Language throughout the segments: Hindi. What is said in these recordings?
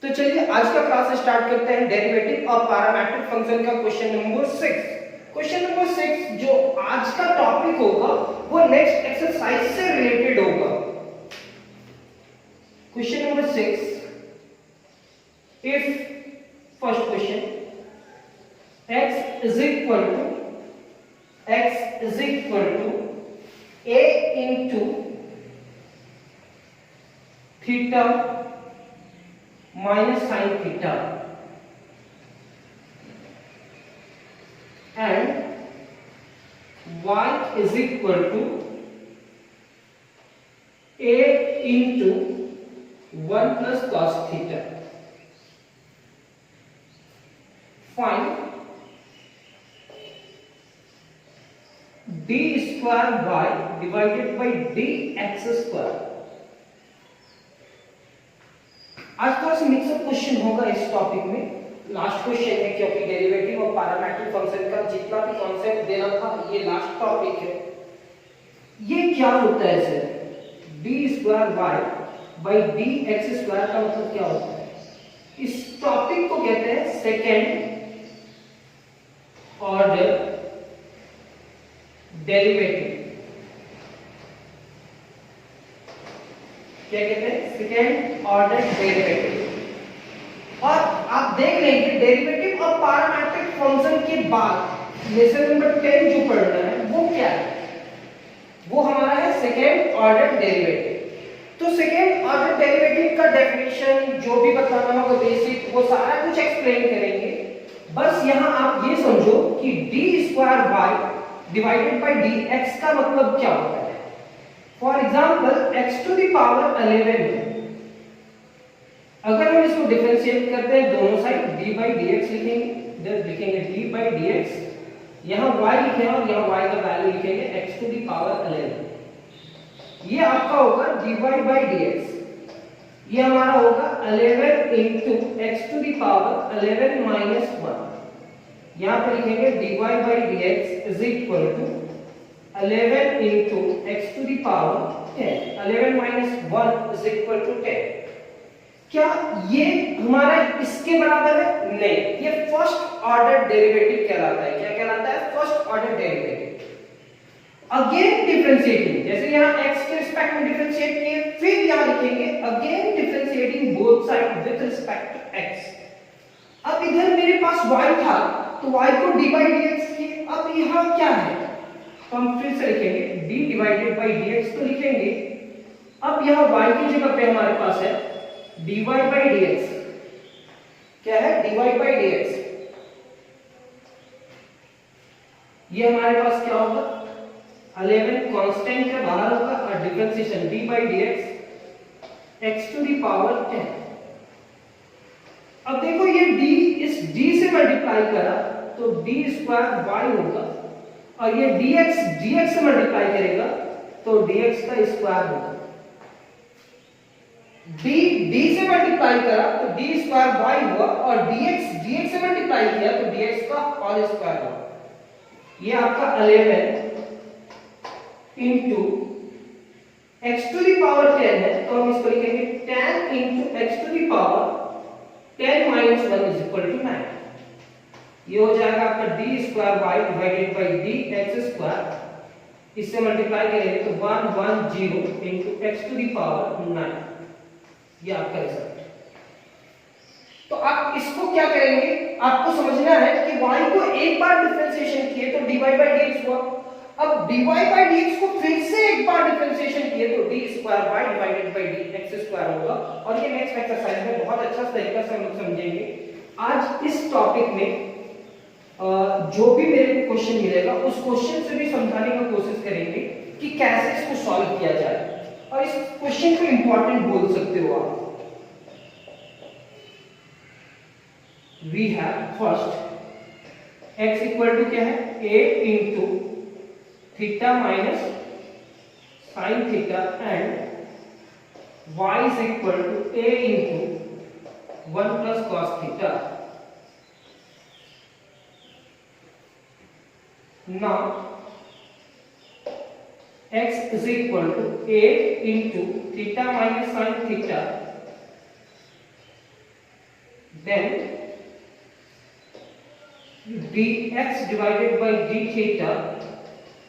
तो चलिए आज का क्लास स्टार्ट करते हैं डेरिवेटिव ऑफ पैरामेट्रिक फंक्शन का क्वेश्चन नंबर 6। क्वेश्चन नंबर 6 जो आज का टॉपिक होगा वो नेक्स्ट एक्सरसाइज से रिलेटेड होगा। Question number 6, if first question x is equal to a into theta minus sin theta and y is equal to a into 1 plus cos theta. Find d square y divided by dx square. आज थोड़ा सा मिक्सअप क्वेश्चन होगा इस टॉपिक में। लास्ट क्वेश्चन है क्योंकि डेरिवेटिव ऑफ पैरामेट्रिक फंक्शन का जितना भी कॉन्सेप्ट देना था ये लास्ट टॉपिक है। ये क्या होता है sir? d square y by dx square का मतलब क्या होता है? इस टॉपिक को कहते हैं सेकेंड ऑर्डर डेरिवेटिव। क्या कहते हैं? Second order derivative. और आप देख लेंगे डेरिवेटिव ऑफ पैरामेट्रिक फंक्शन के बाद लेसन नंबर 10 जो पढ़ना है वो क्या है? वो हमारा है सेकेंड ऑर्डर डेरिवेटिव। तो सेकेंड ऑर्डर डेरिवेटिव का डेफिनेशन जो भी बताना होगा बेसिक वो सारा कुछ एक्सप्लेन करेंगे। बस यहां आप ये समझो कि d square y divided by dx का मतलब क्या होता है। For example x to the power 11 है। अगर हम इसको डिफरेंशिएट करते हैं दोनों साइड d बाई dx लिखेंगे, इधर लिखेंगे d बाई dx, यहां y लिखेंगे और यहां y का वैल्यू लिखेंगे x टू द पावर 11। ये आपका होगा dy बाई dx। ये हमारा होगा 11 into x to the power 11 minus 1। यहां पर लिखेंगे dy by dx is equal to 11 into x to the power 10। 11 minus 1 is equal to 10। क्या ये हमारा इसके बराबर है? नहीं, ये फर्स्ट ऑर्डर डेरिवेटिव कहलाता है। क्या कहलाता है? First order derivative. Again differentiating, जैसे यहाँ x के रिस्पेक्ट में डिफरेंशिएट किए, फिर यहाँ लिखेंगे again differentiating both side with respect to x। अब इधर मेरे पास y था तो y को d by dx किए। अब यहाँ क्या है? तो हम फिर से लिखेंगे d divided by dx तो लिखेंगे। अब यहाँ y की जगह पे हमारे पास है dy by dx। क्या है? dy by dx। ये हमारे पास क्या होगा? 11 कांस्टेंट के बाहर होगा और differentiation d by dx x to the power 10। अब देखो ये d इस d से मल्टीप्लाई करा तो d स्क्वायर y होगा और ये dx से मल्टीप्लाई करेगा तो dx का स्क्वायर होगा। d से मल्टीप्लाई करा तो d स्क्वायर y हुआ और dx से मल्टीप्लाई किया तो dx का होल स्क्वायर हुआ। ये आपका 11 into x to the power 10 है तो हम इसको लिखेंगे 10 into x to the power 10 minus 1 is equal to 9। ये हो जाएगा आपका d square y divided by dx square. इससे मल्टीप्लाई करेंगे तो 110 into x to the power 9। ये आपका रिजल्ट। तो आप इसको क्या करेंगे? आपको समझना है कि y को एक बार डिफरेंशिएशन किए तो dy by dx हुआ। अब dy by dx को फिर से एक बार डिफरेंशिएशन किए तो d square y divided by dx square होगा। और ये नेक्स्ट एक्सरसाइज में बहुत अच्छा तरीका से हम लोग समझेंगे। आज इस टॉपिक में जो भी मेरे को क्वेश्चन मिलेगा उस क्वेश्चन से भी समझाने की कोशिश करेंगे कि कैसे इसको सॉल्व किया जाए और इस क्वेश्चन को इंपॉर्टेंट बोल सकते हो आप। We have first x equal to क्या है? a into theta minus sine theta and y is equal to a into 1 plus cos theta। Now x is equal to a into theta minus sin theta then dx divided by d theta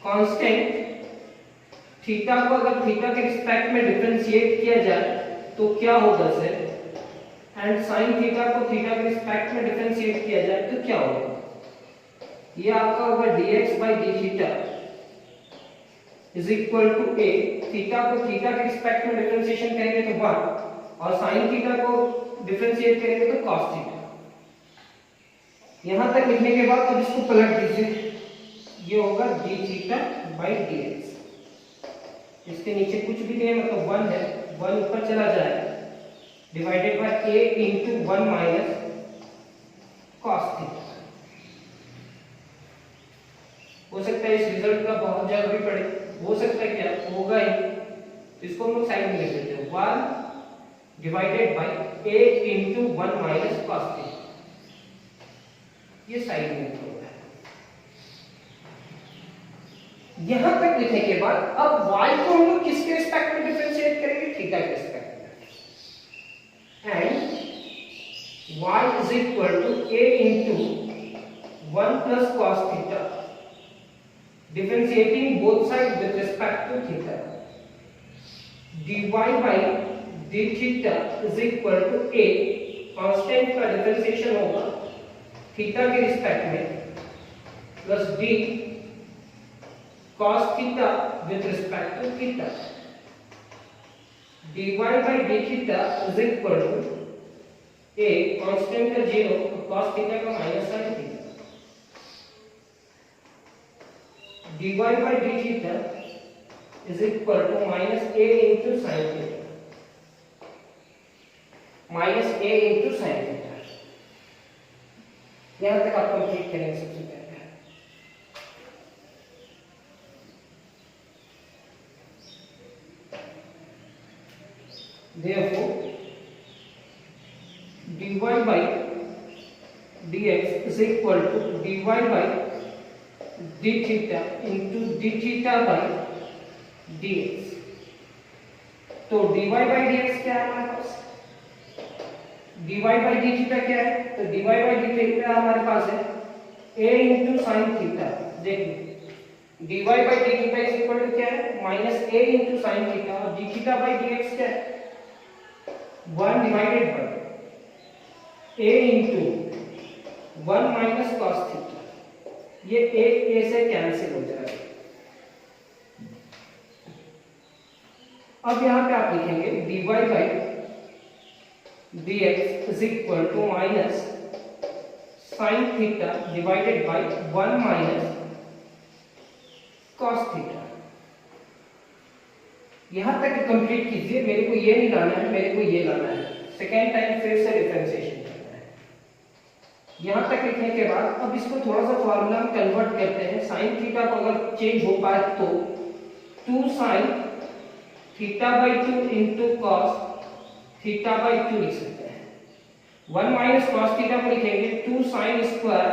constant, theta को अगर थीटा के रिस्पेक्ट में डिफरेंशिएट किया जाए तो क्या होगा सर, एंड साइन थीटा को थीटा के रिस्पेक्ट में डिफरेंशिएट किया जाए तो क्या होगा, ये आपका होगा dx बाय d theta is equal to a, theta को थीटा के रिस्पेक्ट में डिफरेंशिएशन करेंगे तो 1 और साइन थीटा को डिफरेंशिएट करेंगे तो cos थीटा। यहां तक लिखने के बाद अब इसको पलट दीजिए, ये होगा d थीटा बाय dx, इसके नीचे कुछ भी नहीं है मतलब 1 है, 1 ऊपर चला जाए divided by a into 1 minus cos theta. हो सकता है इस रिजल्ट का बहुत जगह भी पड़े, हो सकता है क्या होगा ही, इसको हम लोग साइड में लिख देते हैं 1 divided bye a into 1 minus cos theta, ये साइड में होगा। यहां तक लिखने के बाद अब y को हम लोग किसके रिस्पेक्ट में डिफरेंशिएट करेंगे, थीटा के रिस्पेक्ट में, and y is equal to a into 1 plus cos theta, differentiating both sides with respect to theta, dy by d theta is equal to a, constant का डिफरेंशिएशन होगा थीटा के रिस्पेक्ट में, plus d cos theta with respect to theta, dy by d theta is equal to a, constant का 0 और cos theta का minus sin theta, dy by d theta is equal to minus a into sin theta, minus a into sin theta। यहां तक आप कंप्लीट करेंगे सबसे पहले। Therefore, dy by dx is equal to dy by d theta into d theta by dx। तो dy by dx क्या है हमारे पास, dy by d theta क्या है, तो dy by d theta हमारे पास है a into sin theta। देखिए dy by d theta is equal to क्या है, minus a into sin theta, और d theta by dx क्या है, 1 divided by a into 1 minus cos theta, ये a से कैंसिल हो जाएगा। अब यहां पे आप लिखेंगे dy by dx is equal to minus sin theta divided by 1 minus cos theta। यहां तक कंप्लीट कीजिए, मेरे को ये नहीं लाना है, मेरे को ये लाना है, सेकेंड टाइम फिर से डिफरेंशिएशन करना है। यहां तक लिखने के बाद अब इसको थोड़ा सा फार्मूला में कन्वर्ट करते हैं, sin थीटा को अगर चेंज हो पाए तो 2 sin theta by 2 into cos theta by 2 लिख सकते हैं, 1 माइनस cos थीटा को लिखेंगे 2 sin स्क्वायर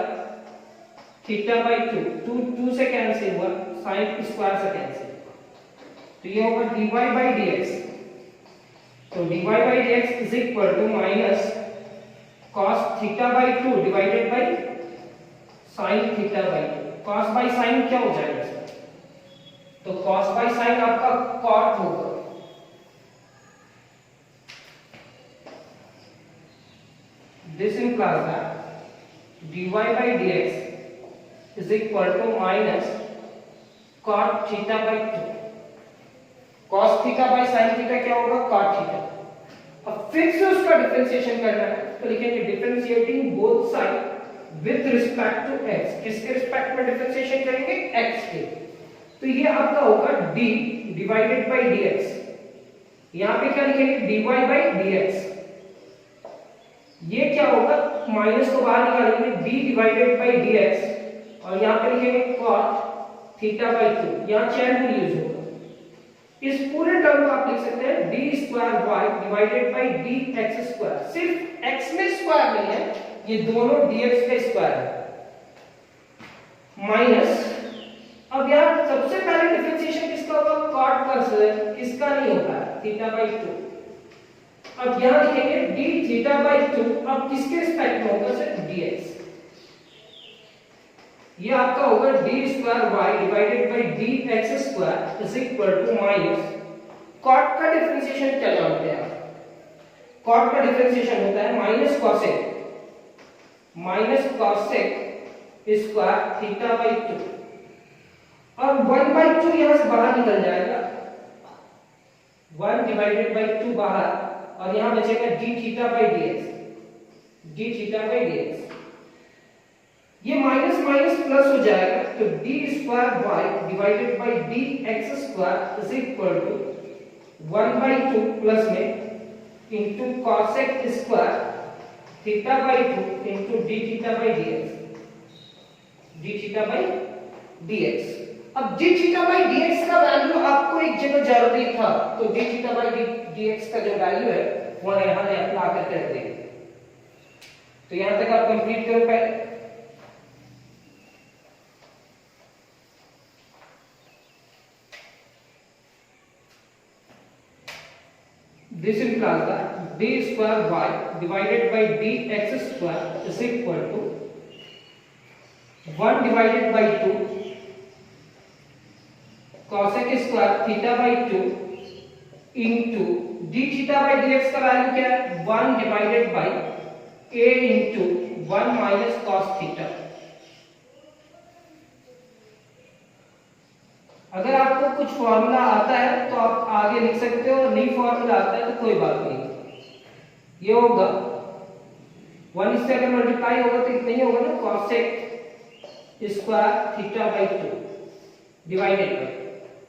थीटा बाई 2 से कैंसिल हुआ, sin स्क्वायर से कैंसिल, तो ये होगा dy by dx, तो dy by dx is equal to minus cos theta by 2 divided by sin theta by 2, cos by sin क्या हो जाएगा सर, तो cos by sin आपका cot होगा, this implies that dy by dx is equal to minus cot theta by 2, cos theta by sin theta क्या होगा, cot थीटा। अब फिर से उसका डिफरेंशिएशन करना है तो लिखेंगे differentiating both side with respect to x, किसके रिस्पेक्ट में डिफरेंशिएशन करेंगे, x के, तो ये आपका होगा d डिवाइडेड बाय dx, यहां पे क्या लिखेंगे dy बाय dx, ये क्या होगा माइनस को बाहर निकालेंगे d डिवाइडेड बाय dx, और यहां पे लिखेंगे cot थीटा बाय 2, यहां चेन रूल यूज होगा, इस पूरे टर्म को आप लिख सकते हैं d square y divided by dx square, सिर्फ x में स्क्वायर नहीं है, ये दोनों dx का स्क्वायर है, माइनस, अब यार सबसे पहले डिफरेंशिएशन किसका होगा, cot का, किसका नहीं होता है, थीटा बाय 2, अब यहां लिखेंगे d थीटा बाई 2, अब किसके रिस्पेक्ट में होगा सर, dx। ये आपका होगा d square y divided by dx square is equal to minus cot का डिफरेंशिएशन क्या जानते हैं आप, कॉट का डिफरेंशिएशन होता है minus cosec square theta by 2, और 1/2 यहां से बाहर निकल जाएगा, 1 डिवाइडेड बाई 2 बाहर, और यहां बचेगा d थीटा बाई dx। ये माइनस माइनस प्लस हो जाएगा, तो d square y divided by dx square is equal to 1/2 plus में into cosec square theta by 2 into d theta by dx। अब d थीटा बाई dx का वैल्यू आपको एक जगह जरूरी था, तो d थीटा बाई dx का जो वैल्यू है वो यहां ला करके रख देंगे। तो यहां तक आप कंप्लीट करो पहले। This implies that d square y divided by dx square is equal to 1 divided by 2 cosec square theta by 2 into d theta by dx का वैल्यू क्या है, 1 divided by a into 1 minus cos theta। अगर आपको कुछ फॉर्मूला आता है तो आप आगे लिख सकते हो, और नहीं फॉर्मूला आता है तो कोई बात नहीं। ये होगा 1 से अगर मल्टीप्लाई होगा तो इतना ही होगा ना, cosec square theta by 2 divided by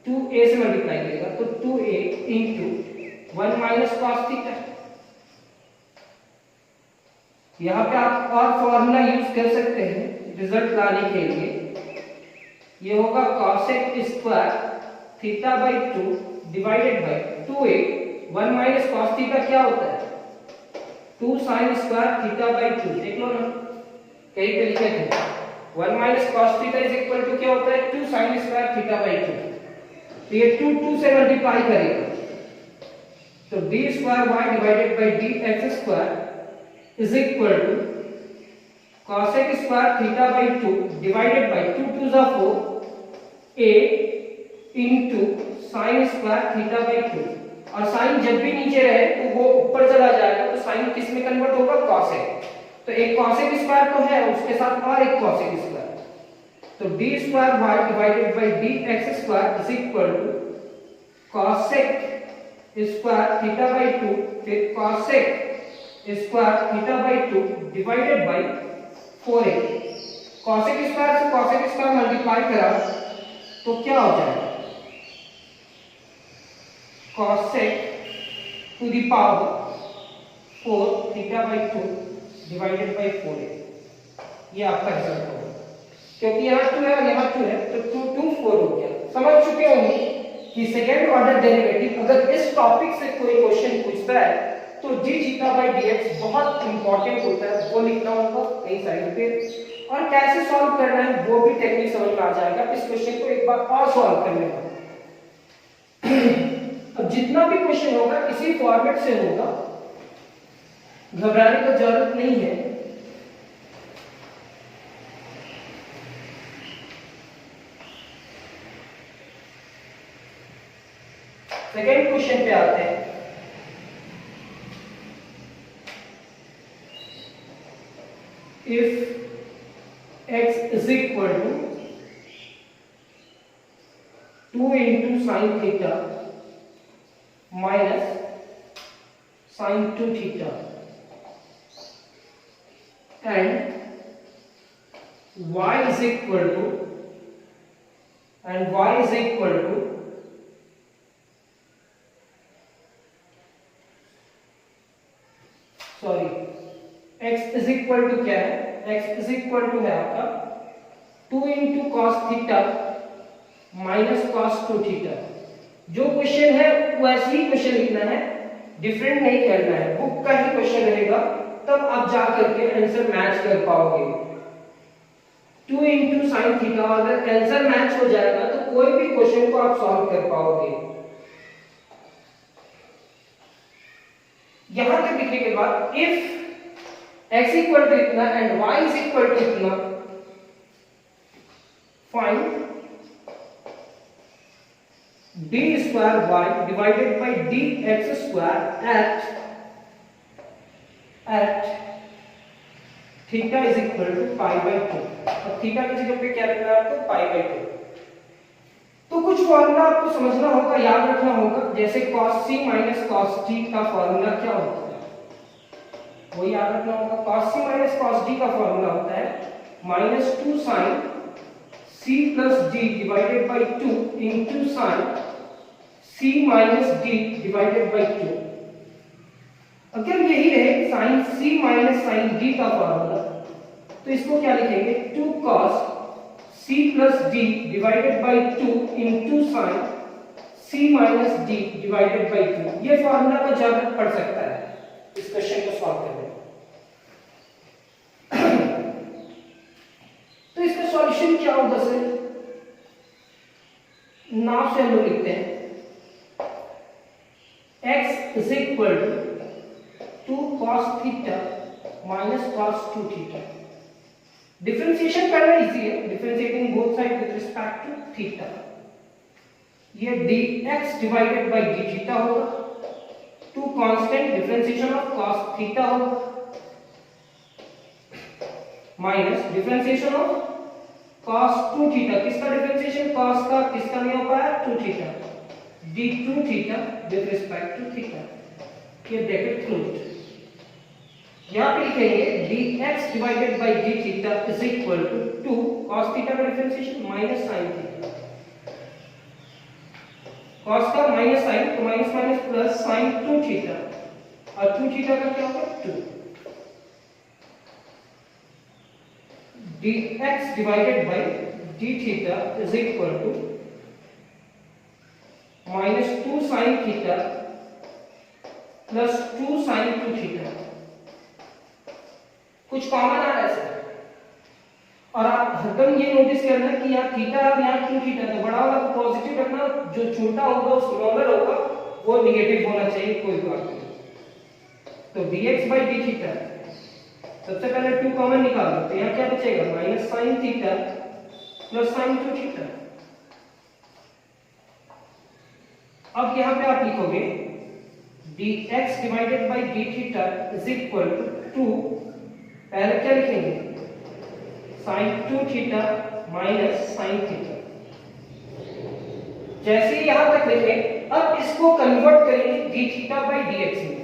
2a से मल्टीप्लाई करेगा तो 2a into 1 minus cos theta. यहां पे आप और फॉर्मूला यूज कर सकते हैं रिजल्ट लाने के लिए। ये होगा cosec square theta by 2 divided by 2a, 1 minus cos theta क्या होता है, 2 sin स्क्वायर थीटा बाई 2। देख लो ना, कहीं पे लिखे थे 1 minus cos theta is equal to क्या होता है, 2 sin स्क्वायर थीटा बाई 2। तो ये 2 से मल्टीप्लाई करेगा, तो d square y divided by dx square is equal to cosec square theta by 2 divided by 2 2 जा 4 a into sine square theta by 2। और साइन जब भी नीचे रहे तो वो ऊपर चला जाएगा, तो साइन किस में कन्वर्ट होगा, कॉसेक। तो एक कॉसेक स्क्वायर तो है, उसके साथ और एक कॉसेक स्क्वायर, तो d square y divided by dx square is equal to cosec square theta by 2 फिर cosec square theta by 2 divided by 4a। cosec square से cosec स्क्वायर मल्टीप्लाई करा तो क्या हो जाएगा, cosec to the power 4 theta by 2 divided by 4a। ये आपका रिजल्ट होगा, क्योंकि यहाँ 2 है और यहाँ 2 है, तो 2 2 4 हो गया। समझ चुके होंगे कि सेकेंड ऑर्डर डेरिवेटिव अगर इस टॉपिक से कोई क्वेश्चन पूछता है तो d थीटा बाई dx बहुत इंपॉर्टेंट होता है, वो लिखना होगा कहीं साइड पे, और कैसे सॉल्व करना है वो भी टेक्निक समझ में आ जाएगा। इस क्वेश्चन को एक बार और सॉल्व कर लेना। अब जितना भी क्वेश्चन होगा इसी फॉर्मेट से होगा, घबराने की जरूरत नहीं है। सेकेंड क्वेश्चन पे आते हैं। If x is equal to 2 into sin theta minus sin 2 theta and y is equal to sorry x is equal to क्या है, x इज इक्वल टू है आपका 2 into cos theta minus cos 2 theta. जो क्वेश्चन है वैसे ही क्वेश्चन लिखना है, डिफरेंट नहीं करना है, बुक का ही क्वेश्चन रहेगा, तब आप जा करके आंसर मैच कर पाओगे। 2 इंटू साइन थीटा, अगर आंसर मैच हो जाएगा तो कोई भी क्वेश्चन को आप सॉल्व कर पाओगे। यहां तक लिखने के बाद इफ x इक्वल टू इतना and y is equal to इतना, find d square y divided by dx square at theta is equal to pi by 2। अब थीटा की जगह पे क्या रखना है आपको, पाई बाय 2। तो कुछ फॉर्मूला आपको समझना होगा, याद रखना होगा, जैसे cos c minus cos d का फॉर्मूला क्या होता है वो याद रखना होगा। cos c minus cos d का फॉर्मूला होता है -2 sin c plus d divided by 2 into sin c minus d divided by 2। अगर यही रहे sin c minus sin d का फॉर्मूला, तो इसको क्या लिखेंगे, 2 cos c plus d divided by 2 into sin c minus d divided by 2। ये फॉर्मूला का जरूरत पड़ सकता है इस क्वेश्चन को सॉल्व करने में। तो इसका सॉल्यूशन क्या होगा सर, नाव से हम लोग लिखते हैं x is equal to 2 cos theta minus cos 2 theta. Differentiation करना इजी है, differentiating both side with respect to theta. ये dx divided by d theta होगा, two constant differentiation of cos theta होगा, minus differentiation of cos 2 theta. किसका डिफरेंशिएशन, cos का, किसका नहीं हो पाया, 2 theta, d2 theta with respect to theta. ये ब्रैकेट क्लोज्ड। यहां पे लिखेंगे dx divided by d theta is equal to 2 cos theta का differentiation minus sin theta. cos का माइनस sin, तो minus minus plus sin 2 theta, और 2 थीटा का क्या होगा, 2। dx divided by d theta is equal to minus 2 sin theta plus 2 sin 2 theta. कुछ कॉमन आ रहा है सर, और आप हरदम ये नोटिस करना कि यहाँ थीटा और यहाँ 2 थीटा, तो बड़ा वाला को पॉजिटिव रखना, जो छोटा होगा स्मॉलर होगा वो नेगेटिव होना चाहिए, कोई बात नहीं। तो dx बाई डी थीटा, सबसे पहले 2 कॉमन निकाल दो, तो यहाँ क्या बचेगा, minus sine theta plus sine 2 theta. अब यहाँ पे आप लिखोगे dx divided by d theta is equal to 2, पहले क्या लिखेंगे, sine 2 theta minus sine theta. जैसे ही यहां तक लिखे, अब इसको कन्वर्ट करेंगे d theta by d x में।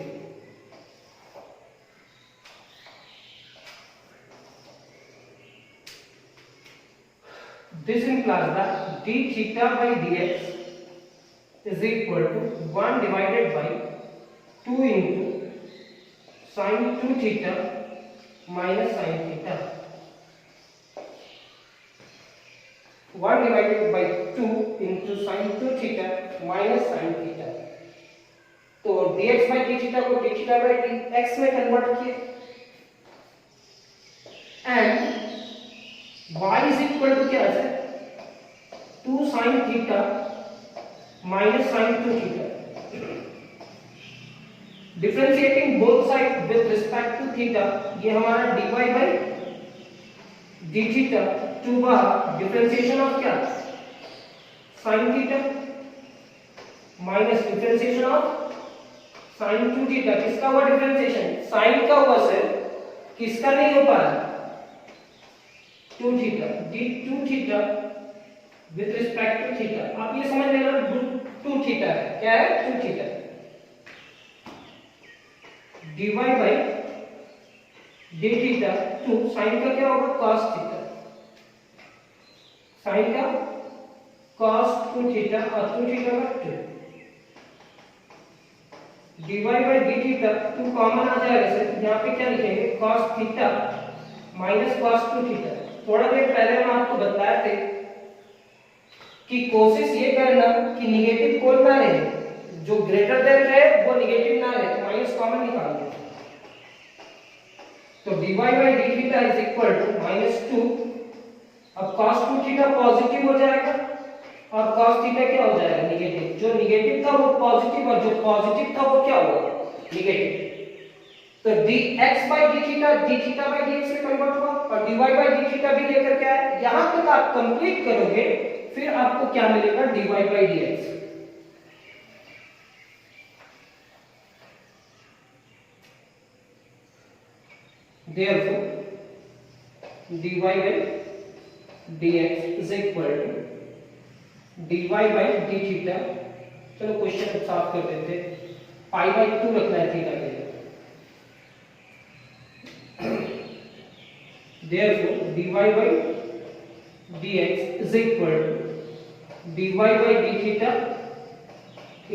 This implies that d theta by dx is equal to 1 divided by 2 into sin 2 theta minus sin theta, 1 divided by 2 into sin 2 theta minus sin theta। तो dx by d theta को d theta by dx में कन्वर्ट किए, and y is equal to क्या है, 2 sin theta minus sin 2 theta। Differentiating both side with respect to theta, ये हमारा dy by d theta, 2 बाहर, डिफरेंशिएशन ऑफ क्या, sin theta minus differentiation of sin 2 theta. किसका हुआ डिफरेंशिएशन, sin का हुआ सर, किसका नहीं हो पाया, 2 theta, d2 theta with respect to theta. आप ये समझ लेना 2 थीटा है, क्या है, 2 theta. dy by d theta 2, sin का क्या होगा, cos थीटा, sin का cos 2 थीटा और 2 थीटा का 2। dy by d theta 2 common आ जाएगा सर, यहाँ पे क्या लिखेंगे, cos theta minus cos 2 theta. थोड़ा देर पहले हम आपको बताए थे कि कोशिश ये करना कि निगेटिव कोई ना रहे, जो ग्रेटर देन रहे वो निगेटिव ना रहे, तो माइनस कॉमन निकाल दो। तो dy by d theta is equal to -2, अब cos 2 थीटा पॉजिटिव हो जाएगा और cos थीटा क्या हो जाएगा, नेगेटिव। जो नेगेटिव था वो पॉजिटिव और जो पॉजिटिव था वो क्या होगा, नेगेटिव। तो dx by d theta by dx में कन्वर्ट हुआ और dy by d थीटा भी लेकर के आए। यहां तक आप कंप्लीट करोगे फिर आपको क्या मिलेगा dy by dx। therefore dy by dx is equal to dy by d theta. चलो क्वेश्चन साफ कर देते, पाई बाई 2 रखना है थीटा के लिए। therefore dy by dx is equal to dy by d theta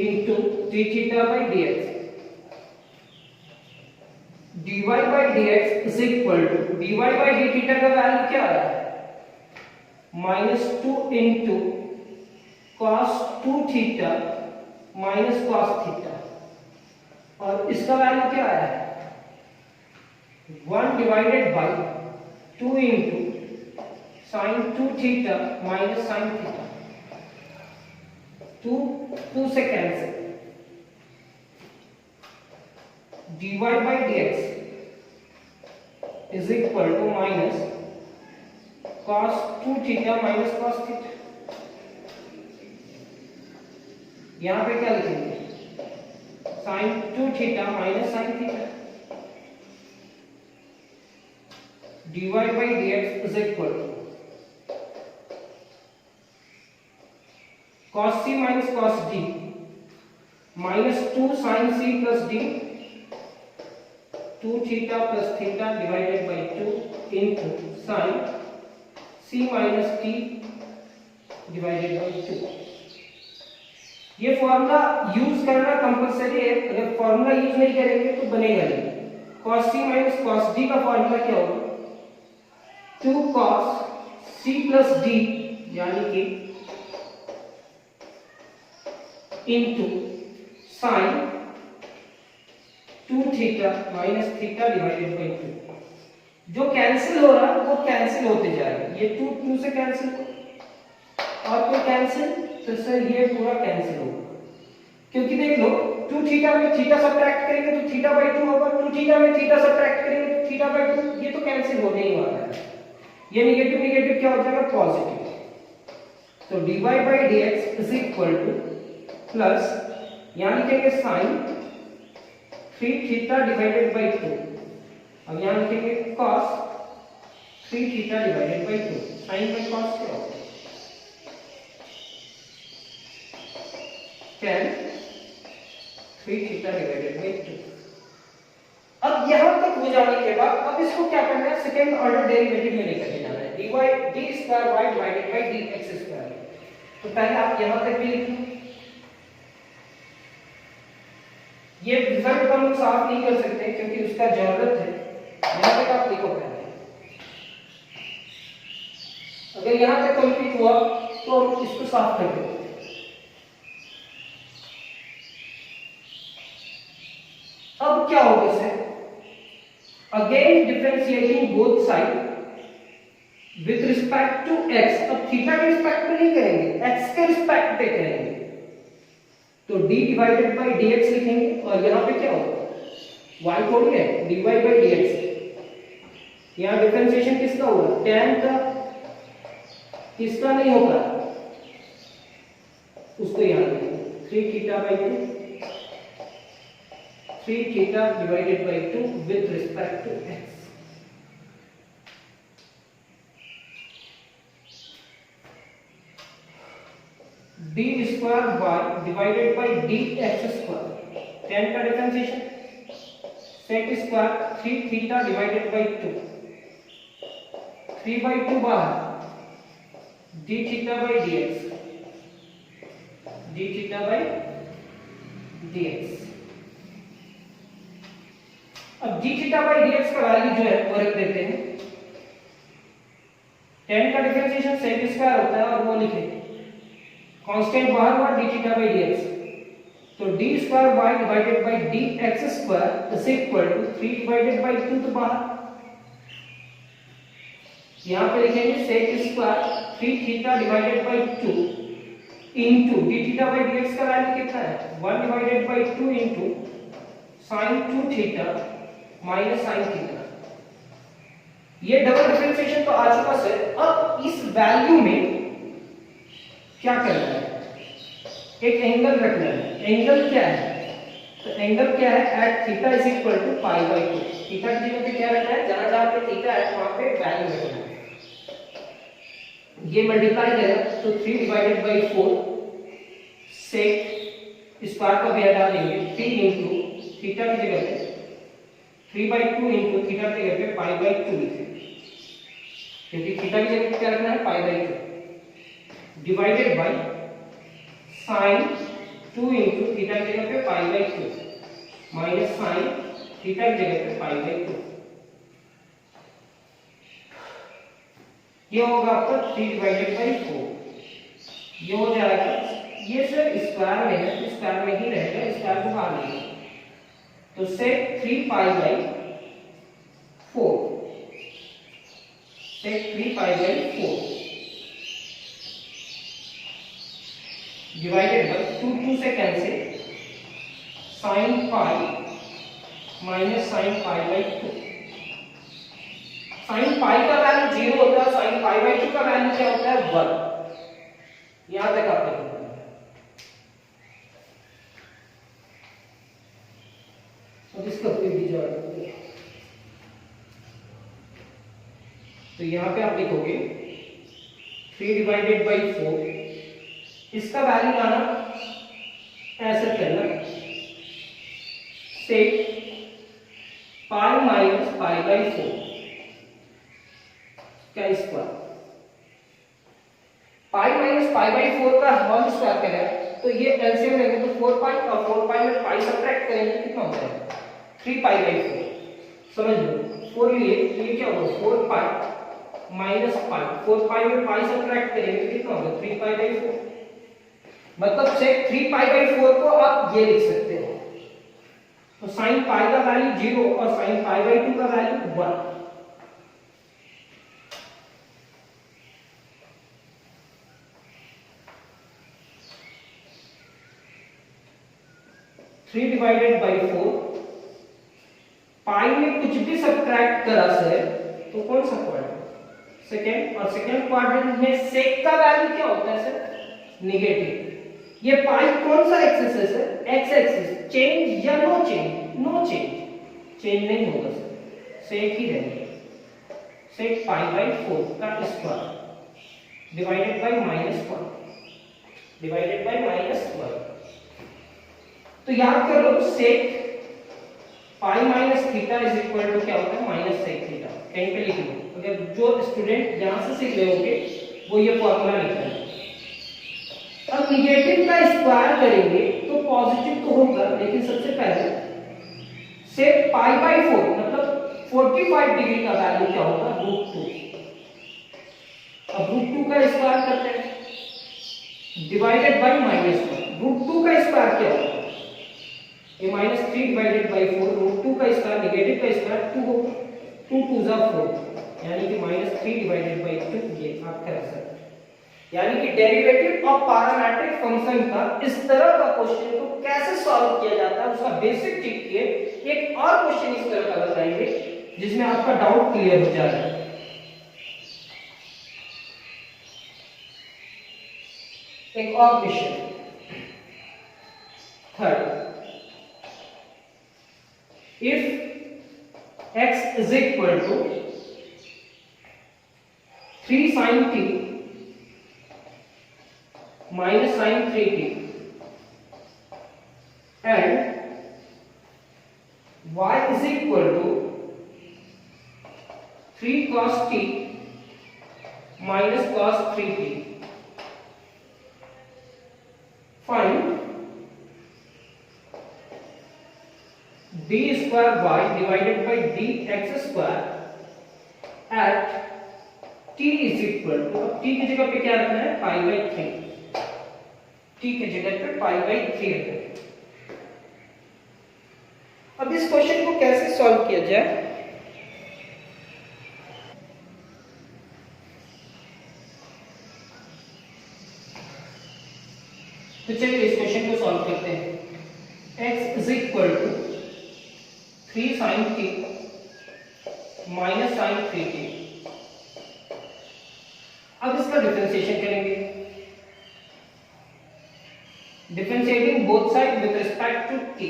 into d theta by dx। dy by dx is equal to dy by d theta का वैल्यू क्या आ रहा है -2 into cos 2 theta minus cos theta, और इसका वैल्यू क्या आया है 1 divided by 2 into sin 2 theta minus sin theta. 2 से cancel, dy by dx is equal to minus cos 2 theta minus cos theta. यहां पे क्या लिखेंगे sin 2 theta minus sin theta. dy by dx is equal to cos c minus cos d minus 2 sin c plus d 2 theta plus theta divided by 2 into sin c minus t divided by 2। ये फॉर्मूला यूज करना कंपलसरी है, अगर फॉर्मूला यूज नहीं करेंगे तो बनेगा नहीं। cos c minus cos d का फॉर्मूला क्या होगा 2 cos c plus d यानी कि into sin 2 theta minus theta divided by 2। जो कैंसिल हो रहा है वो कैंसिल होते जाएगा, ये 2 से कैंसिल और कोई कैंसिल तो सर ये पूरा कैंसिल होगा, क्योंकि देख लो 2 थीटा में थीटा सब्ट्रैक्ट करेंगे तो थीटा बाय 2 होगा, 2 थीटा में थीटा सब्ट्रैक्ट करेंगे तो थीटा बाय 2, ये तो कैंसिल होने ही वाला है। ये नेगेटिव नेगेटिव क्या हो जाएगा पॉजिटिव। तो dy by dx is equal to plus यहां लिखेंगे sin 3 थीटा डिवाइडेड बाय 2, अब यहां लिखेंगे cos 3 theta divided by 2। sin by cos क्या होगा 10 3 थीटा डिवाइडेड बाय 2। अब यहां तक हो जाने के बाद अब इसको क्या करना है सेकंड ऑर्डर डेरिवेटिव में लेकर जाना है dy d square y divided by dx square. तो पहले आप यहां तक भी लिख लो, ये रिजल्ट को हम साफ नहीं कर सकते क्योंकि उसका जरूरत है, यहां तक आप लिखो पहले। अगर यहां तक कंप्लीट हुआ तो हम इसको साफ कर देंगे। अब क्या होगा इसे again differentiating both side with respect to x। अब थीटा के रिस्पेक्ट में नहीं करेंगे, x के रिस्पेक्ट पे करेंगे, तो d डिवाइडेड बाय dx लिखेंगे और यहां पे क्या होगा y थोड़ी है dy बाय dx। यहां डिफरेंशिएशन किसका होगा tan का, किसका नहीं होगा उसको यहां लिखेंगे 3 theta by 2 3 theta divided by 2 with respect to x। d square y divided by dx square, tan का differentiation sec square 3 theta divided by 2 3 by 2 बाहर d theta by dx d theta by dx। अब d थीटा बाय dx का वैल्यू जो है वो रख देते हैं, tan का डिफरेंशिएशन sec स्क्वायर होता है और वो लिखे कांस्टेंट बाहर हुआ d थीटा बाय dx। तो d square y divided by dx square is equal to 3 divided by 2 तो बाहर, यहां पे लिखेंगे sec square 3 theta divided by 2 into d theta by dx का वैल्यू कितना है 1 divided by 2 into sin 2 theta minus sine theta. ये डबल डिफरेंशिएशन तो आ चुका सर। अब इस वैल्यू में क्या करना है, एक एंगल रखना है। एंगल क्या है, तो एंगल क्या है, at theta is equal to pi by 2। Theta की जगह पे क्या रखना है, जहां जहां पे थीटा है वहां पे वैल्यू रखना है। ये मल्टीप्लाई करेगा तो 3 डिवाइडेड बाई 4 सेक स्क्वायर का भी हटा देंगे, 3 इंटू थीटा की जगह पे 3/2 इंटू थीटा की जगह पे पाई बाई 2 लिखेंगे, क्योंकि थीटा की जगह पे क्या रखना है, पाई by 2 divided by sine 2 into theta की जगह पे पाई बाई 2 माइनस साइन थीटा की जगह पे पाई बाई 2। ये होगा आपका 3 डिवाइडेड बाई 4। ये हो जाएगा, ये सर स्क्वायर में है तो स्क्वायर में ही रहेगा, स्क्वायर को बाहर लेंगे तो sec 3 pi by 4, sec 3 pi by 4 divided by 2 से cancel, sine pi minus sine pi by 2। Sine pi का वैल्यू 0 होता है, साइन पाई बाई 2 का वैल्यू क्या होता है, 1। यहां तक आपने इसका कोई भी जवाब नहीं है। तो यहां पे आप लिखोगे 3 डिवाइडेड बाई 4, इसका वैल्यू लाना, ऐसे करना, सेक पाई माइनस पाई बाई 4 क्या square, pi minus pi by 4 का होल स्क्वायर करें तो ये एलसीएम लेंगे तो 4 पाई, और 4 पाई में पाई सब्ट्रैक्ट करेंगे कितना होता है, 3 पाई बाई 4। समझ लो 4 लिए तो ये क्या होगा, 4 पाई माइनस पाई, 4 पाई में पाई सब्ट्रैक्ट करेंगे कितना होगा, 3 पाई बाई 4। मतलब से 3 पाई बाई 4 को आप ये लिख सकते हो, तो साइन पाई का वैल्यू 0 और साइन पाई बाई 2 का वैल्यू 1। थ्री डिवाइडेड बाई 4, पाई में कुछ भी सब्ट्रैक्ट करा सर तो कौन सा क्वाड्रेंट, सेकेंड, और सेकेंड क्वाड्रेंट में सेक का वैल्यू क्या होता है सर, नेगेटिव। ये पाई कौन सा एक्सिस है सर, एक्स एक्सिस। चेंज या no change, no change, change नहीं होगा सर, सेक ही रहेगा। सेक पाई बाई 4 का square divided by -1 divided by -1। तो याद कर लो sec pi minus theta is equal to क्या होता है, माइनस सेक थीटा। कहीं पे लिख लो, अगर जो स्टूडेंट यहां से सीख रहे होंगे वो ये फॉर्मूला लिखना है। अब निगेटिव का स्क्वायर करेंगे तो पॉजिटिव तो होगा, लेकिन सबसे पहले सेक पाई बाई 4 मतलब 45 डिग्री का वैल्यू क्या होगा, √2। अब √2 का स्क्वायर करते हैं डिवाइडेड बाई -1। √2 का स्क्वायर क्या होगा, ये -3 डिवाइडेड बाई 4, √2 का स्क्वायर नेगेटिव का स्क्वायर 2 होगा, 2 2 जा 4, यानी कि -3 डिवाइडेड बाई 2। ये आपका आंसर, यानी कि डेरिवेटिव ऑफ पैरामीट्रिक फंक्शन का इस तरह का क्वेश्चन को कैसे सॉल्व किया जाता है उसका बेसिक टिप किए। एक और क्वेश्चन इस तरह का बताएंगे जिसमें आपका डाउट क्लियर हो जाएगा। एक और question, third, if x is equal to 3 sin t minus sin 3t and y is equal to 3 cos t minus cos 3t, find d square y divided by dx square at t is equal to, अब t की जगह पे क्या रखना है, पाई बाई 3, t की जगह पे पाई बाई 3 रखना है। अब इस क्वेश्चन को कैसे सॉल्व किया जाए, तो चलिए इस क्वेश्चन को सॉल्व करते हैं। x is equal to 3 sin t minus sine 3t। अब इसका डिफरेंशिएशन करेंगे, differentiating both side with respect to t,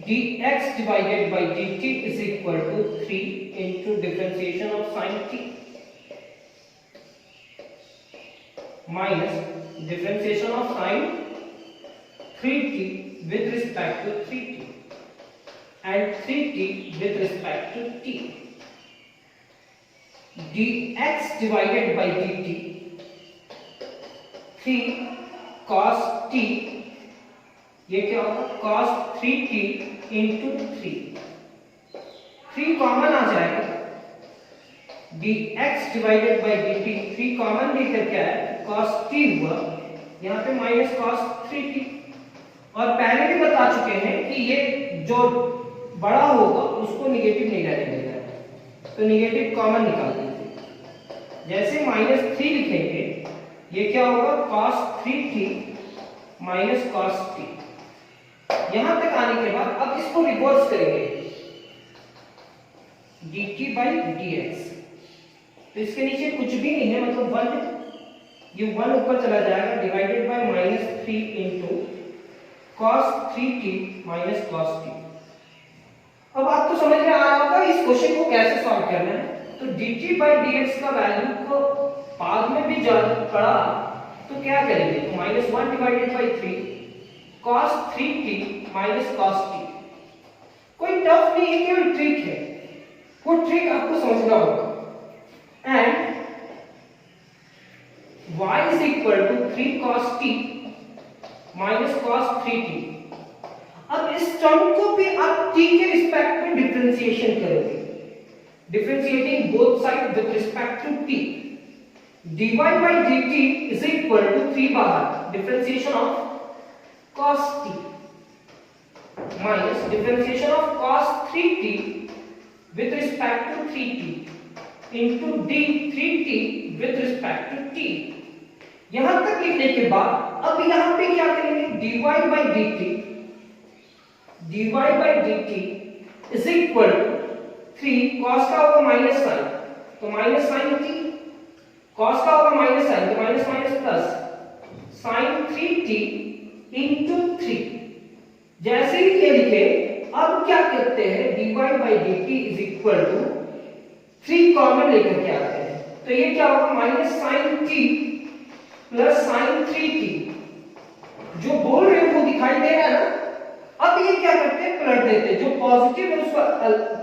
dx divided by dt is equal to 3 into differentiation of sin t minus differentiation of sin 3t with respect to 3t and 3t with respect to t, dx divided by dt 3 cos t, ये क्या होगा cos 3t into 3 कॉमन आ जाएगा, dx divided by dt 3 common लेकर क्या है cos t हुआ, यहाँ पे माइनस cos 3t। और पहले भी बता चुके हैं कि ये जो बड़ा होगा उसको निगेटिव नहीं रहने देगा, तो निगेटिव कॉमन निकाल दीजिए। जैसे माइनस 3 लिखेंगे ये क्या होगा cos 3t minus cos t। यहां तक आने के बाद अब इसको रिवर्स करेंगे, dt by dx, तो इसके नीचे कुछ भी नहीं है मतलब 1 है, ये 1 ऊपर चला जाएगा, divided by minus 3 into cos 3t minus cos t। अब आपको समझ में आ रहा होगा इस क्वेश्चन को कैसे सॉल्व करना है। तो dt by dx का वैल्यू को बाद में भी जरूरत पड़ा तो क्या करेंगे, तो minus 1 divided bye 3 cos 3t minus cos t। कोई टफ नहीं है, केवल ट्रिक है, वो ट्रिक आपको समझना होगा। And y is equal to 3 cos t minus cos 3t। अब इस टर्म को भी आप t के रिस्पेक्ट में डिफरेंशिएशन करोगे, differentiating both side with respect to t, dy by dt is equal to 3 बाहर differentiation of cos t minus differentiation of cos 3t with respect to 3t into d 3t with respect to t। यहां तक लिखने के बाद अब यहां पे क्या करेंगे, dy by dt is equal to 3 cos का होगा माइनस साइन, तो माइनस साइन t, cos का होगा माइनस साइन, तो minus minus plus sine 3t into 3। जैसे ही ये लिखे अब क्या करते हैं, dy by dt is equal to 3 common लेकर के आते हैं, तो ये क्या होगा minus sine t plus sine 3t। जो बोल रहे हो वो दिखाई दे रहा है ना। अब ये क्या करते हैं, पलट देते हैं, जो पॉजिटिव है उसको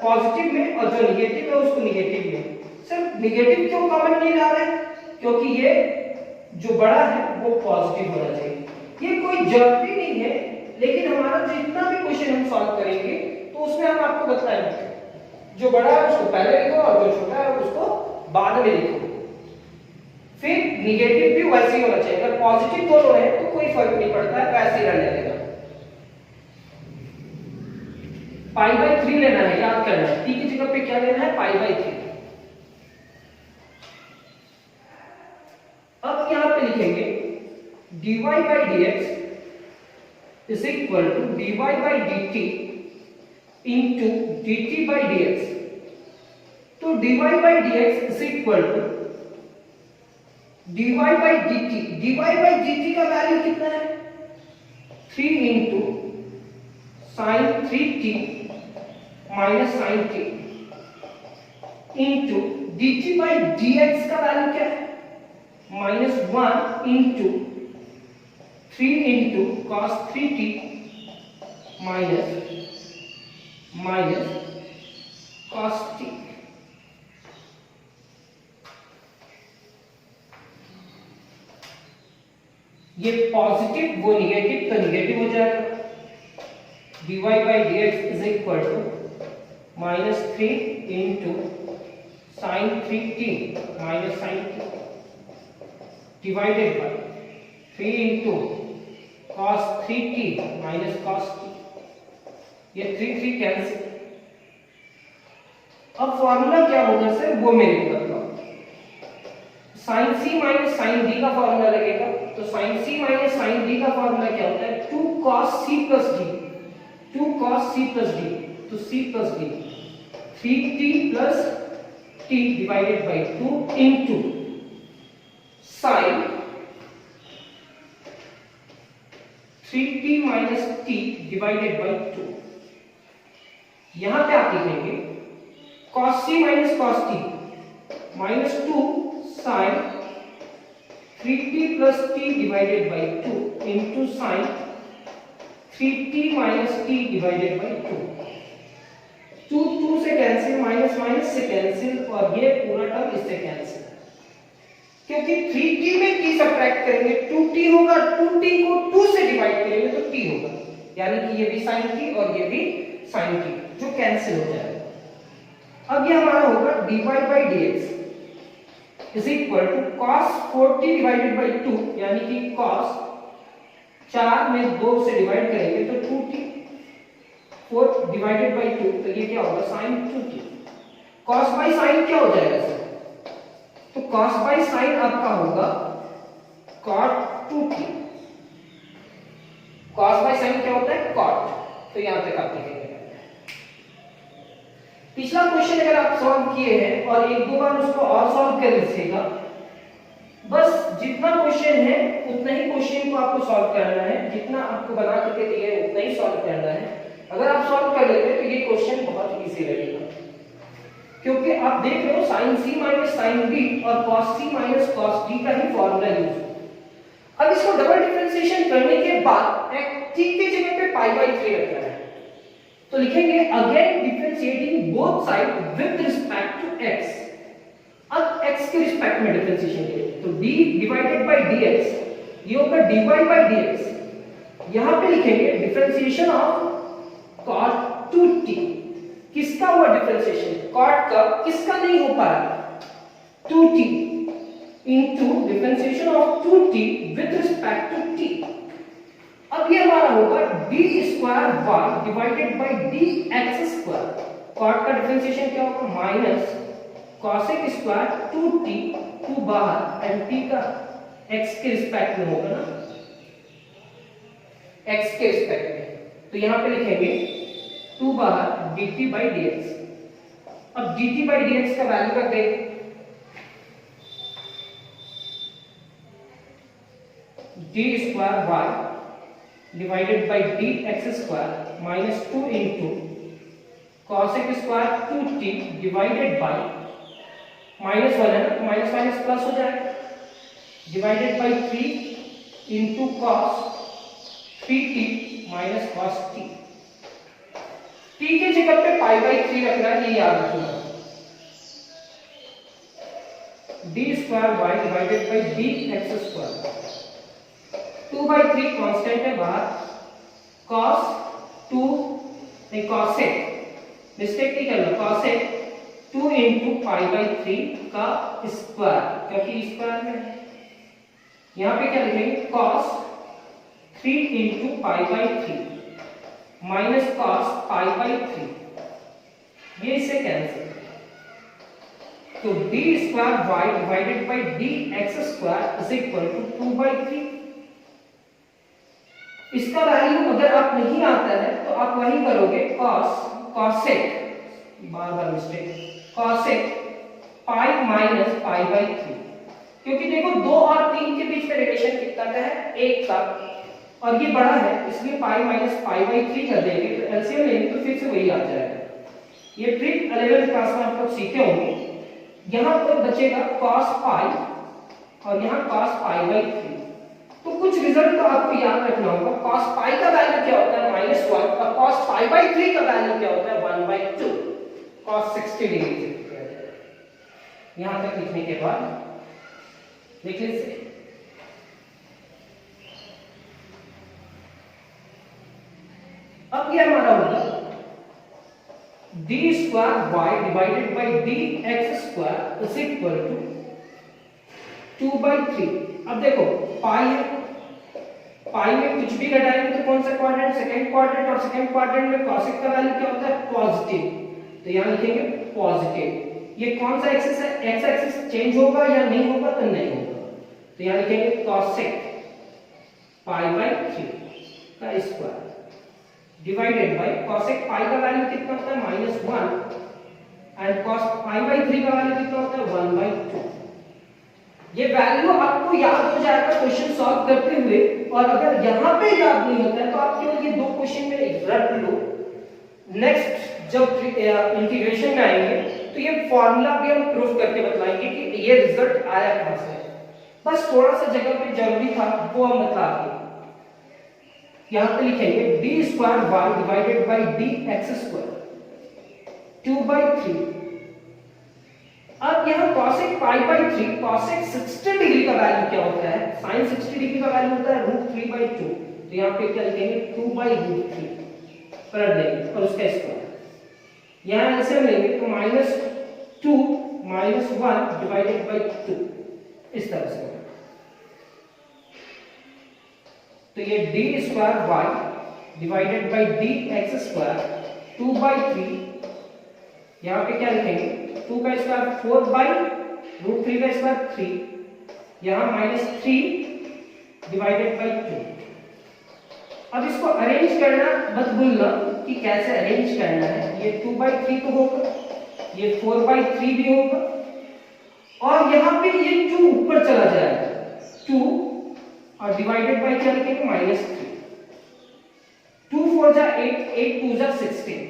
पॉजिटिव में और जो निगेटिव है उसको निगेटिव में। सिर्फ निगेटिव क्यों कॉमन नहीं ला रहे हैं, क्योंकि ये जो बड़ा है वो पॉजिटिव होना चाहिए। ये कोई जरूरी नहीं है, लेकिन हमारा जितना भी क्वेश्चन हम सॉल्व करेंगे तो उसमें हम आपको बताएंगे, जो बड़ा है उसको पहले लिखो और जो छोटा है उसको बाद में लिखो। फिर निगेटिव भी वैसे ही होना चाहिए, अगर पॉजिटिव दोनों है तो कोई फर्क नहीं पड़ता है, वैसे ही रहने देना। पाई बाई 3 लेना है, याद करना है, t की जगह पे क्या लेना है, पाई बाई 3। अब यहां पे लिखेंगे dy by dx is equal to dy by dt into dt by dx। तो dy by dx is equal to dy by dt, dy by dt का वैल्यू कितना है, 3 into sin 3t minus sin t into dt by dx का वैल्यू क्या है, minus 1 into 3 into cos 3t minus cos t। ये पॉजिटिव वो निगेटिव, तो निगेटिव हो जाएगा, dy by dx is equal to minus 3 into sin 3t minus sin t divided by 3 into cos 3t minus cos t। ये 3 कैंसिल। अब फॉर्मूला क्या होगा सर, वो मेरे को बताओ। sin c minus sin d का फॉर्मूला लगेगा, तो sin c minus sin d का फॉर्मूला क्या होता है, 2 cos c plus d, 2 cos c plus d, तो c plus d 3t plus t divided by 2 into sin 3t minus t divided by 2। यहां पे आप लिखेंगे cos c minus cos t minus 2 sin 3t plus t divided by 2 into sin 3t minus t divided by 2। 2 से कैंसिल, माइनस माइनस से कैंसिल, और ये पूरा टर्म इससे कैंसिल, क्योंकि 3t में t सब्ट्रैक्ट करेंगे 2t होगा, 2t को 2 से डिवाइड करेंगे तो t होगा, यानी कि ये भी sin t और ये भी sin t, जो कैंसिल हो जाएगा। अब ये हमारा होगा dy by dx is equal to cos 4t divided by 2, यानी कि cos 4 में 2 से डिवाइड करेंगे तो 2t, 4 डिवाइडेड बाय 2, तो ये क्या होगा sin 2t। cos bye sin क्या हो जाएगा सर? तो cos बाय sin आपका होगा cot 2t। cos bye sin क्या होता है? cot। तो यहां तक आप लिखेंगे। पिछला क्वेश्चन अगर आप सॉल्व किए हैं और एक दो बार उसको और सॉल्व कर लीजिएगा, बस जितना क्वेश्चन है उतना ही क्वेश्चन को आपको सॉल्व करना है, जितना आपको बना करके दिए है उतना ही सॉल्व करना है। अगर आप सॉल्व कर लेते हैं तो ये क्वेश्चन बहुत इजी लगेगा, क्योंकि आप देख रहे हो sin c minus sin b और cos c minus cos d का ही फॉर्मूला यूज। अब इसको डबल डिफरेंशिएशन करने के बाद t की जगह पे पाई बाय 3 रखना है, तो लिखेंगे again differentiating both side with respect to x। अब x के रिस्पेक्ट में डिफरेंशिएशन करेंगे तो d डिवाइडेड बाय dx, ये होगा dy by dx। यहां पे लिखेंगे डिफरेंशिएशन ऑफ cot 2t। किसका हुआ डिफरेंशिएशन? cot का। किसका नहीं हो पाया? 2t into differentiation of 2t with respect to t। अब ये हमारा होगा d square y divided by dx square. cot का डिफरेंशिएशन क्या होगा? माइनस cosec स्क्वायर 2t, 2 बाहर एंड t का x के रिस्पेक्ट में होगा ना, x के रिस्पेक्ट में, तो यहां पे लिखेंगे 2 बाहर dt by dx। अब dt by dx का वैल्यू रख देंगे, d square y divided by dx square minus 2 into cosec square 2t divided by minus 1 है तो माइनस माइनस प्लस हो जाएगा, divided by 3 into cos 3t minus cos t। t के जगह पे पाई बाय 3 रखना है, ये याद रखना। d square y divided by dx square, 2 by 3 constant है बाहर, cos 2 नहीं cosec, मिस्टेक नहीं करना, cosec 2 into पाई बाय 3 का स्क्वायर, क्योंकि स्क्वायर में है। यहां पे क्या लिखेंगे? cos 3 into पाई बाय 3 माइनस cos पाई बाय 3, ये इससे कैंसिल, तो d square y divided by dx square is equal to 2 by 3। इसका वैल्यू अगर आप नहीं आता है तो आप वही करोगे cosec, bar bar mistake, cosec pi minus pi by 3, क्योंकि देखो 2 और 3 के बीच में रिलेशन कितना का है? 1 का, और ये बड़ा है इसलिए पाई माइनस पाई बाय 3 कर देंगे, तो एलसीएम लेंगे तो फिर से वही आ जाएगा। ये ट्रिक 11th क्लास में आप लोग सीखे होंगे। यहां पर बचेगा cos पाई और यहां cos पाई बाय 3, तो कुछ रिजल्ट तो आपको याद रखना होगा। cos पाई का वैल्यू क्या होता है? -1, और cos पाई बाय 3 का वैल्यू क्या होता है? 1/2, cos 60 डिग्री। यहां तक लिखने के बाद लिख लीजिए, अब ये हमारा होगा d square y divided by dx square is equal to 2/3। अब देखो पाई है, पाई में कुछ भी घटाएंगे तो कौन सा क्वाड्रेंट? सेकंड क्वाड्रेंट, और सेकंड क्वाड्रेंट में cosec का वैल्यू क्या होता है? पॉजिटिव, तो यहां लिखेंगे पॉजिटिव। ये कौन सा एक्सिस है? एक्स एक्सिस चेंज होगा या नहीं होगा? तो नहीं होगा, तो यहां लिखेंगे cosec पाई बाय 3 का स्क्वायर डिवाइडेड बाय cosec पाई का वैल्यू कितना होता है? -1, 3 का वैल्यू कितना होता है 1/2। ये वैल्यू आपको याद हो जाएगा क्वेश्चन सॉल्व करते हुए, और अगर यहाँ पे याद नहीं होता है तो आप केवल ये दो क्वेश्चन में रट लो। नेक्स्ट जब इंटीग्रेशन में आएंगे तो ये फॉर्मूला भी हम प्रूफ करके बताएंगे कि ये रिजल्ट आया कहां से। बस थोड़ा सा जगह पे जरूरी था वो हम बता दें। यहां पे लिखेंगे d² y divided bye dx² 2/3। अब यहां cosec π/3 cosec 60 डिग्री का वैल्यू क्या होता है, sin 60 डिग्री का वैल्यू होता है √3/2। तो यहां पे क्या लिखेंगे 2/√3 पलट देंगे और उसका स्क्वायर। यहां एलसीएम लेंगे तो -2 -1 डिवाइडेड बाय 2 इस तरह से। तो ये d² y divided bye dx² 2/3। यहां पे क्या लिखेंगे 2 का स्क्वायर 4/√3 का स्क्वायर 3, यहां -3 डिवाइडेड बाय 2। अब इसको अरेंज करना मत भूलना कि कैसे अरेंज करना है। ये 2/3 तो होगा, ये 4/3 भी होगा, और यहां पे ये 2 ऊपर चला जाएगा 2, और डिवाइडेड बाय क्या लिखेंगे -3। 2 4 जा 8, 8 2 जा 16।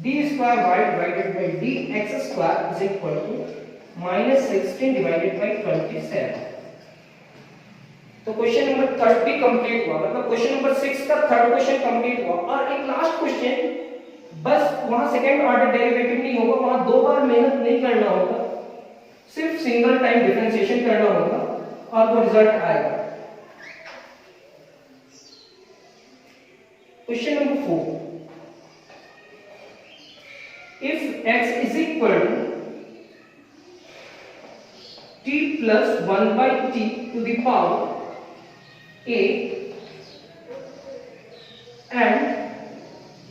d² y divided by dx² is equal to -16 divided by 27। तो क्वेश्चन नंबर 3 भी कंप्लीट हुआ, मतलब क्वेश्चन नंबर 6 का थर्ड क्वेश्चन कंप्लीट हुआ। और एक लास्ट क्वेश्चन, बस वहां सेकंड ऑर्डर डेरिवेटिव नहीं होगा, वहां दो बार मेहनत नहीं करना होगा, सिर्फ सिंगल टाइम डिफरेंशिएशन करना होगा और वो रिजल्ट आएगा। Question number 4, if x is equal to t plus 1/t to the power a and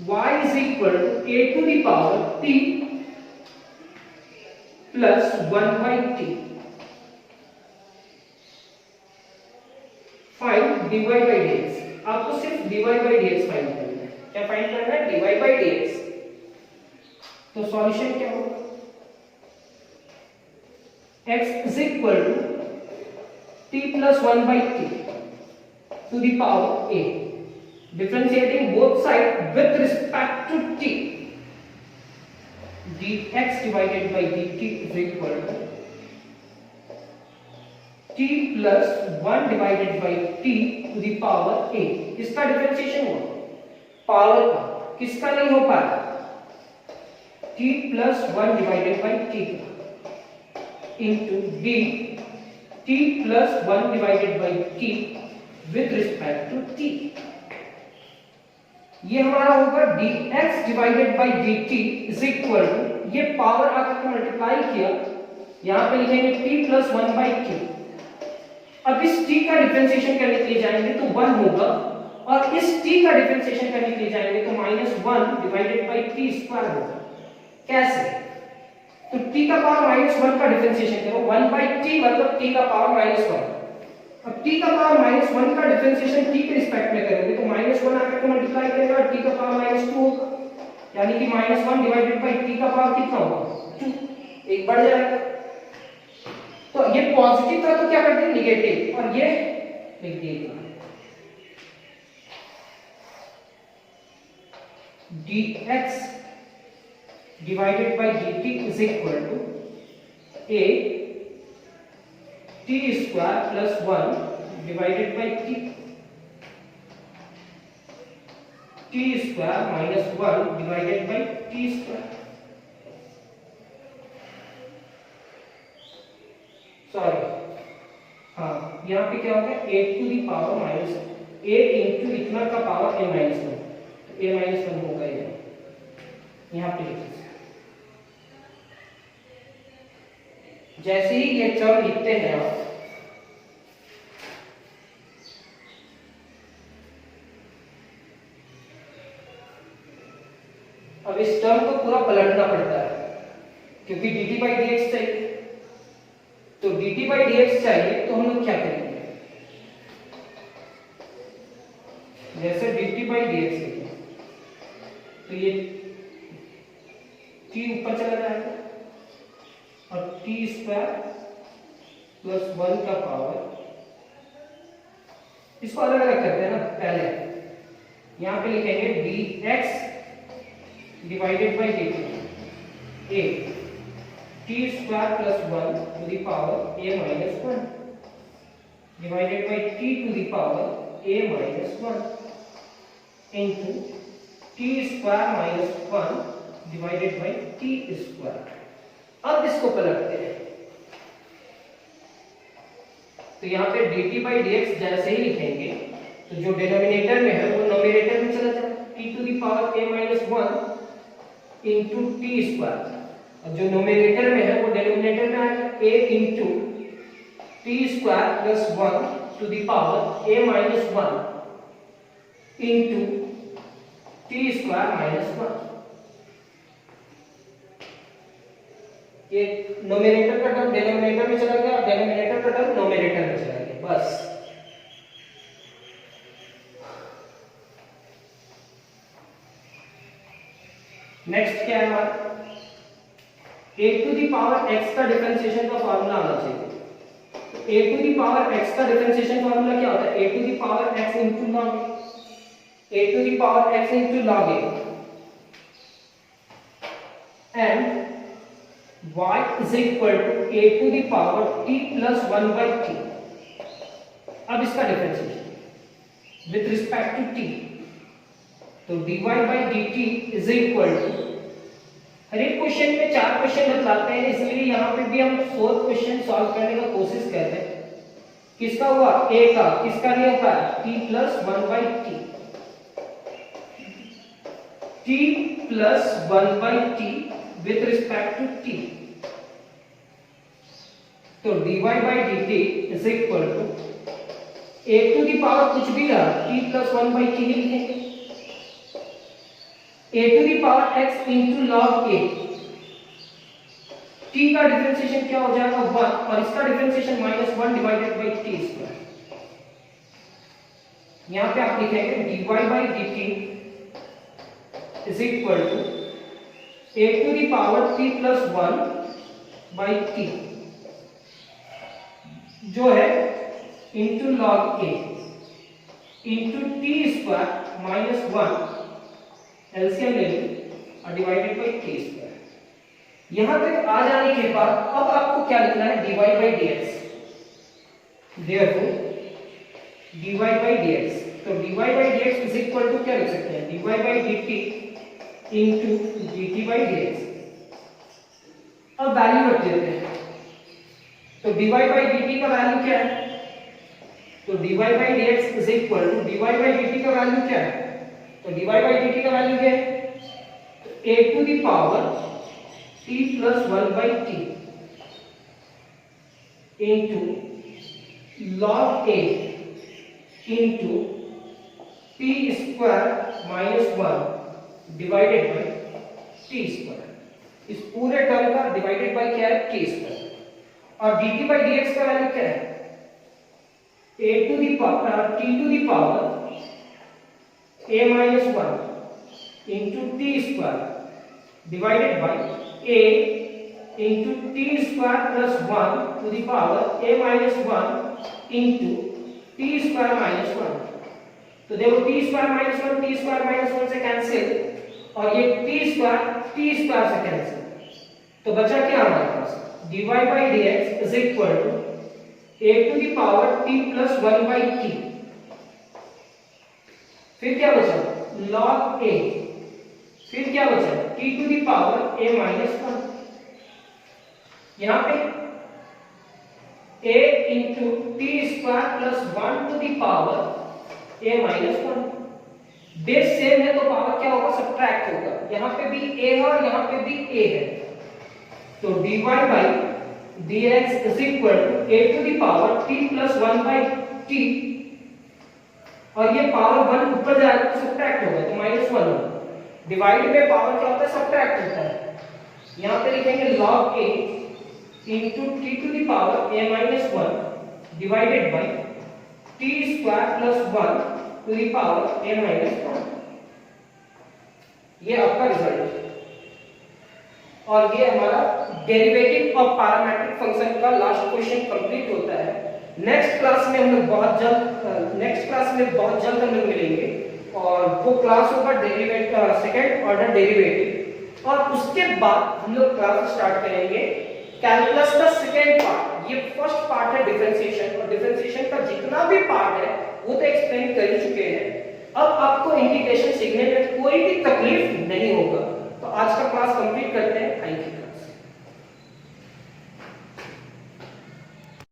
y is equal to a to the power t plus 1/t, find dy by dx। आपको सिर्फ dy by dx फाइंड करना है। क्या फाइंड करना है? dy by dx। तो सॉल्यूशन क्या होगा? x is equal to t plus 1/t to the power a, differentiating both sides with respect to t, dx divided by dt is equal to t plus 1 divided by t to the power a। इसका डिफरेंशिएशन हुआ पावर का, किसका नहीं हो पाया? t plus 1 divided by t into d t plus 1 divided by t with respect to t। ये हमारा होगा dx divided by dt is equal to, ये पावर आकर के मल्टीप्लाई किया, यहां पे लिखेंगे t plus 1/t। अब इस t का डिफरेंशिएशन करने के लिए जाएंगे तो 1 होगा, और इस t का डिफरेंशिएशन करने के लिए जाएंगे तो -1 डिवाइडेड बाय t स्क्वायर होगा। कैसे? तो t का पावर -1 का डिफरेंशिएशन करो, 1/t मतलब t का पावर -1। अब t का पावर -1 का डिफरेंशिएशन t के रिस्पेक्ट में करोगे तो -1 आकर के मल्टीप्लाई करेगा और t का पावर -2 होगा, यानी कि -1 डिवाइडेड बाय t का पावर कितना होगा 2, एक बढ़ जाएगा। तो ये पॉजिटिव था तो क्या करते हैं नेगेटिव, और ये लिख दिए dx divided by dt is equal to a t square plus 1 divided by t square minus 1 divided by t square। Sorry, हाँ यहाँ पे क्या होगा a to the power minus a into इतना का पावर a minus 1, तो a minus 1 होगा ये यहाँ पे लिखिए। जैसे ही ये टर्म लिखते हैं आप, अब इस टर्म को पूरा पलटना पड़ता है क्योंकि dt by dx चाहिए। तो dt by dx चाहिए तो हम लोग क्या करेंगे, जैसे dt by dx है तो ये t t ऊपर चला जाएगा और t स्क्वायर प्लस 1 का पावर, इसको अलग अलग करते हैं ना। पहले यहां पे लिखेंगे dx divided by dt a t square plus 1 to the power a minus 1 divided by t to the power a minus 1 into t square minus 1 divided by t square. अब इसको पलटते हैं तो यहाँ पे dt बाई dx जैसे ही लिखेंगे तो जो डिनोमिनेटर में है वो नोमिनेटर में चला जाए, t to the power a minus 1 into T square, और जो नोमिनेटर में है वो डिनोमिनेटर में आएगा a into T square plus 1 to the power a minus 1 into T square minus 1। ये नोमिनेटर का टर्म डिनोमिनेटर में चला गया, डिनोमिनेटर का टर्म नोमिनेटर में चला गया, बस। नेक्स्ट क्या है हमारा, a to the power x का डिफरेंशिएशन का फार्मूला आना चाहिए। तो a to the power x का डिफरेंशिएशन फार्मूला क्या होता है, a to the power x into log a to the power x into log a and y is equal to a to the power t plus 1 by t। अब इसका differentiation with respect to t, तो dy by dt is equal to, हर एक क्वेश्चन में 4 क्वेश्चन बतलाते हैं, इसलिए यहाँ पे भी हम 4 क्वेश्चन सॉल्व करने का कोशिश कर रहे हैं। किसका हुआ, a का, किसका नहीं होता है, t plus 1 by t, t plus 1 by t with respect to t। तो dy by dt is equal to a to the power कुछ भी रहा, t plus 1 by t लिखेंगे, a to the power x into log a, t का डिफरेंशिएशन क्या हो जाएगा 1 और इसका differentiation -1 divided by t square. यहां पे आप लिखेंगे dy by dt is equal to a to the power t plus 1 by t जो है into log a into T square minus 1 LCM ले लो और डिवाइडेड बाई टी स्क्वायर। यहां तक आ जाने के बाद अब आपको क्या लिखना है, dy by dx, therefore dy by dx, तो dy by dx is equal to क्या लिख सकते हैं, dy by dt इंटू dt by dx। अब वैल्यू रख देते हैं, तो dy by dt का वैल्यू क्या है, तो dy by dx is equal to dy by dt का वैल्यू क्या है, तो dy by dt का वैल्यू क्या है, तो a to the power t plus 1 by t into log a into t square minus 1 divided by t square। इस पूरे टर्म का डिवाइडेड बाय क्या है, t स्क्वायर। और dt by dx का वैल्यू क्या है, a to the power t to the power a minus 1 into t square divided by a into t square plus 1 to the power a minus 1 into t square minus 1। तो देखो t square minus 1 t square minus 1 से कैंसिल और ये t square से कैंसिल, तो बचा क्या हमारे पास, dy by dx is equal to a to the power t plus 1 by t, फिर क्या बचा log a, फिर क्या बचा t to the power a minus 1। यहां पे a into t square plus 1 to the power a minus 1, base same है तो पावर क्या होगा, सब्ट्रैक्ट होगा। यहां पे भी a है और यहां पे भी a है, तो dy by dx is equal to a to the power t plus 1 by t, और ये पावर 1 ऊपर जाएगा तो सब्ट्रैक्ट होगा तो -1 होगा। डिवाइड में पावर क्या होता है, सब्ट्रैक्ट होता है। यहां पे लिखेंगे log a into t to the power a minus 1 divided by t square plus 1 to the power a minus 1। ये आपका रिजल्ट है। और ये हमारा डेरिवेटिव ऑफ पैरामीट्रिक फंक्शन का लास्ट क्वेश्चन कंप्लीट होता है। नेक्स्ट क्लास में हम लोग बहुत जल्द हम लोग मिलेंगे और वो क्लास होगा डेरिवेटिव, सेकंड ऑर्डर डेरिवेटिव, और उसके बाद हम लोग क्लास स्टार्ट करेंगे कैलकुलस का सेकंड पार्ट। ये फर्स्ट पार्ट है डिफरेंशिएशन, और डिफरेंशिएशन का जितना भी पार्ट है वो तो एक्सप्लेन कर ही चुके हैं। अब आपको इंटीग्रेशन सीखने में कोई भी तकलीफ नहीं होगा। तो आज का क्लास कंप्लीट करते हैं। Thank you.